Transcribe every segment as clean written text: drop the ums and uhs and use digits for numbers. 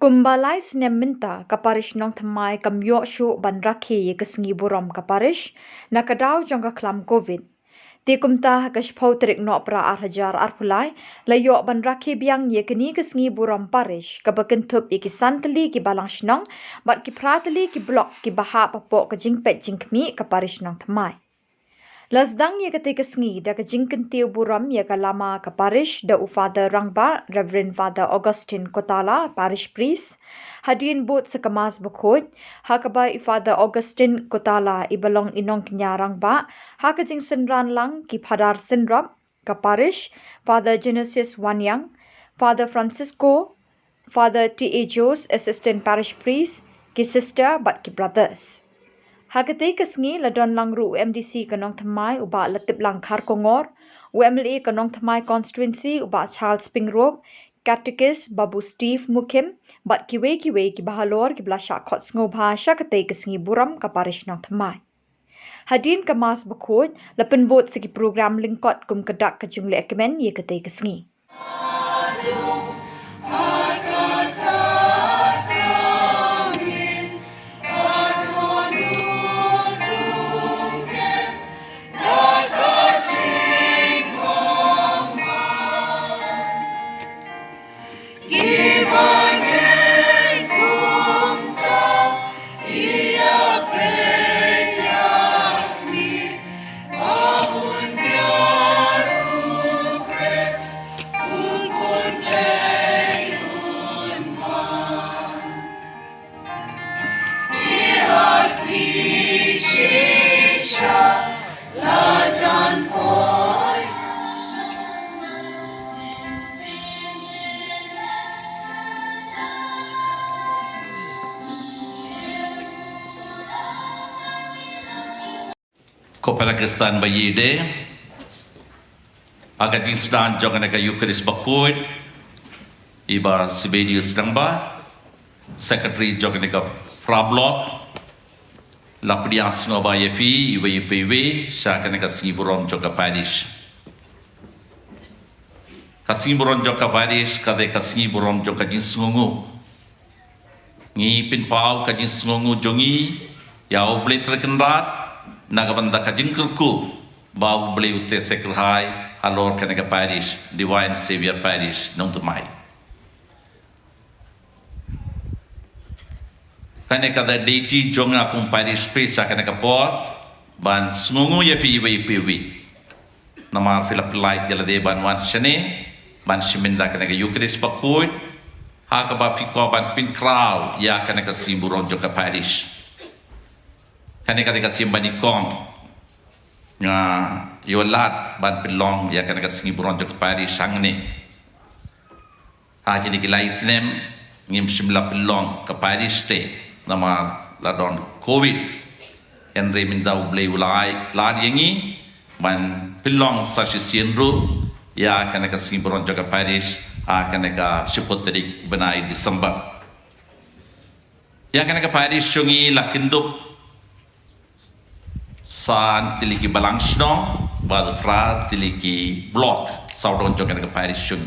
Kumbalai sinem minta kaparish nong thamai kamyo shu ban rakhi ye kesngi burom kaparish na kadau jongga klam covid. Ti kumta kash pautrik no pra arhajar arpulai layo ban rakhi biang ye keni kesngi burom parish kabakentup ye kisantali ki balang shnong bat ki pratali ki blok ki baha papo ka jingpet jingkmi kaparish nong thamai. Lasdang ye ketika sengi da ke jingken tiu buram ye ka lama ka parish da u Father Rangba, Reverend Father Augustine Kotala, parish priest, hadin bot sekamas bukod, hakaba i Father Augustine Kotala ibalong inong kenya Rangba, haka jing senran lang ki padar senrap ka parish, Father Genesis Wanyang, Father Francisco, Father T.A. Jos, assistant parish priest, ki sister but ki brothers. Hakati kesngi ladon langru MDC kanong thamai uba latip lang khar kongor, UMLA kanong thamai constituency uba Charles Pingrove, Catechist Babu Steve Mukim, bat kiwe ki bahalor ki blasha khot ngobha shakati kesngi buram kaparish nong thamai. Hadin kamas bakod lapen bot segi program lingkot kum kedak kejungle ekmen ye kate kesngi. Kopera Kristan Bayide, aga jinsdan jangan aga Eucharis Bakoid, iba Sibelius Nangba, Secretary jangan aga Frablok, Lapdias Nova Yefi, iba YPW, syakan aga Siburom Joka Parish. Kasiburom Joka Parish, kade Kasiburom Joka Jinsungu. Ngi pinpau ka Jinsungu jongi, ya oble terkenrat, nagabanda ka jingkerku bau beli ute sekrhai halor kanega parish Divine Savior Parish nong tumai kanega da deity jonga kum parish pesa kanega port ban smungu ya fi iwi nama filap light yala de ban wan shane ban shiminda kanega Eucharis pakoid hakaba fiko ban pin kraw ya kanega simburon joka parish kani ketika simbani kong nga yolat ban pilong ya kana kasingi buron jok pari sangne ha kini kilai sinem ngim simla pilong ka pari ste nama ladon covid enre minda ublei ulai lad yengi ban pilong sasisien ru ya kana kasingi buron jok pari ha kana ka sipotrik benai Desember ya kana ka pari shungi lakindup san tiliki balangsno bad fra tiliki block saudon jogan ke parish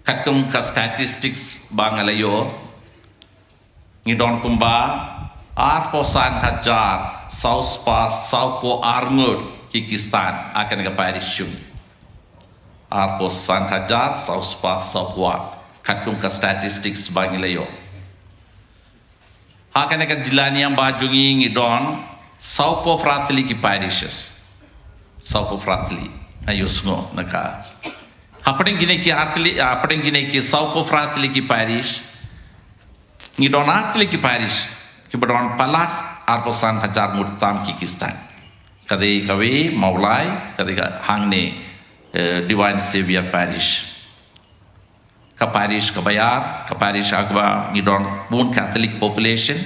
katkum ka statistics bangalayo ngidon kumba arposan hajar sauspa saupo arngud kikistan akan ke parish arposan hajar sauspa saupwa katkum ka statistics bangalayo akan ke jilani yang bajungi ngidon Saupo frateli ki parishes, saupo frateli, ayusno naka. Apeng gini ki atli, apeng gini ki saupo frateli ki parish, ni don atli ki parish, ki berdon palat arposan hajar murtam ki kistan. Kade kawe maulai, kade hangne Divine Savior Parish. Ka parish kabayar, ka parish agba ni don bun Catholic population.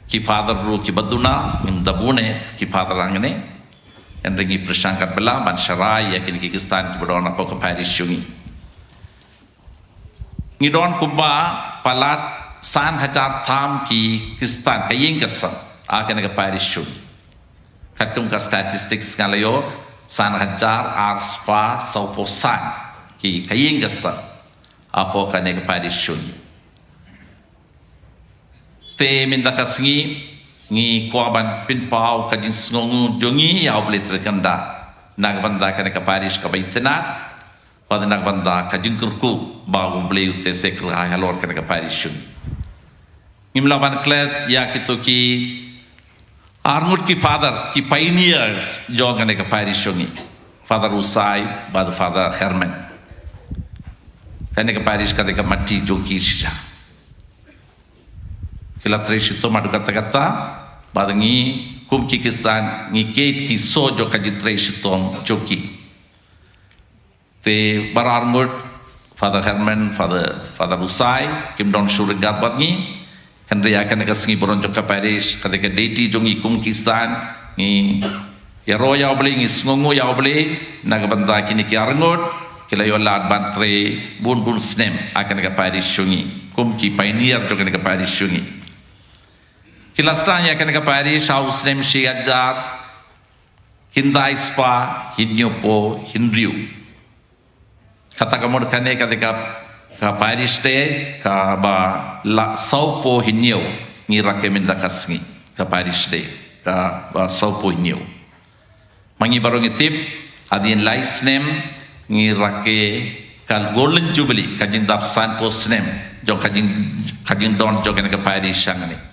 Ki father ru ki baduna ngim dabune ki father angne en ringi persangkat bela ban syarai ya kini kikistan ki bodona po ka parish yungi ngidon kumba palat san hajar tham ki kistan kaying kasan akan ka parish yungi katkum ka statistics ngalayo san hajar arspa sauposan ki kaying kasan apo ka ne ka parish yungi te minta kasngi ngi kuaban pinpau kajing sngongu jongi ya oblet rekanda nagbanda kana ka Paris ka baitenat pada nagbanda kajing kurku bagu beli te sekre halor kana ka Paris shun ngimlaban klet ya ki armut ki father ki pioneers jo kana ka Paris shungi Father Usai bad Father Herman kana ka Paris ka mati joki sija kila treshi to madu kata-kata badangi kum Kikistan ngi kate ki sojo kaji treshi tong joki te bararmut Father Herman Father Usai kim don surigat badangi Henry akan kasengi boron joka Paris ketika deiti jongi kum Kikistan ngi ya roya obli ngi sngongu ya obli nagabanda kini ki arngot kila yolat bantre bun snem akan ka Paris shungi kum ki pioneer joka ka Paris shungi Kilastan ya kan ke Paris house name Shiajar Hinda Ispa Hinyopo Hinriu kata kamu kane ketika ke Paris de ka ba la saupo Hinyo ngira ke minda kasngi ke Paris de ka ba saupo Hinyo mangi barong itip adin lais name ngira ke kal golden jubilee kajin dap san post name jong kajin don jong ke Paris sangani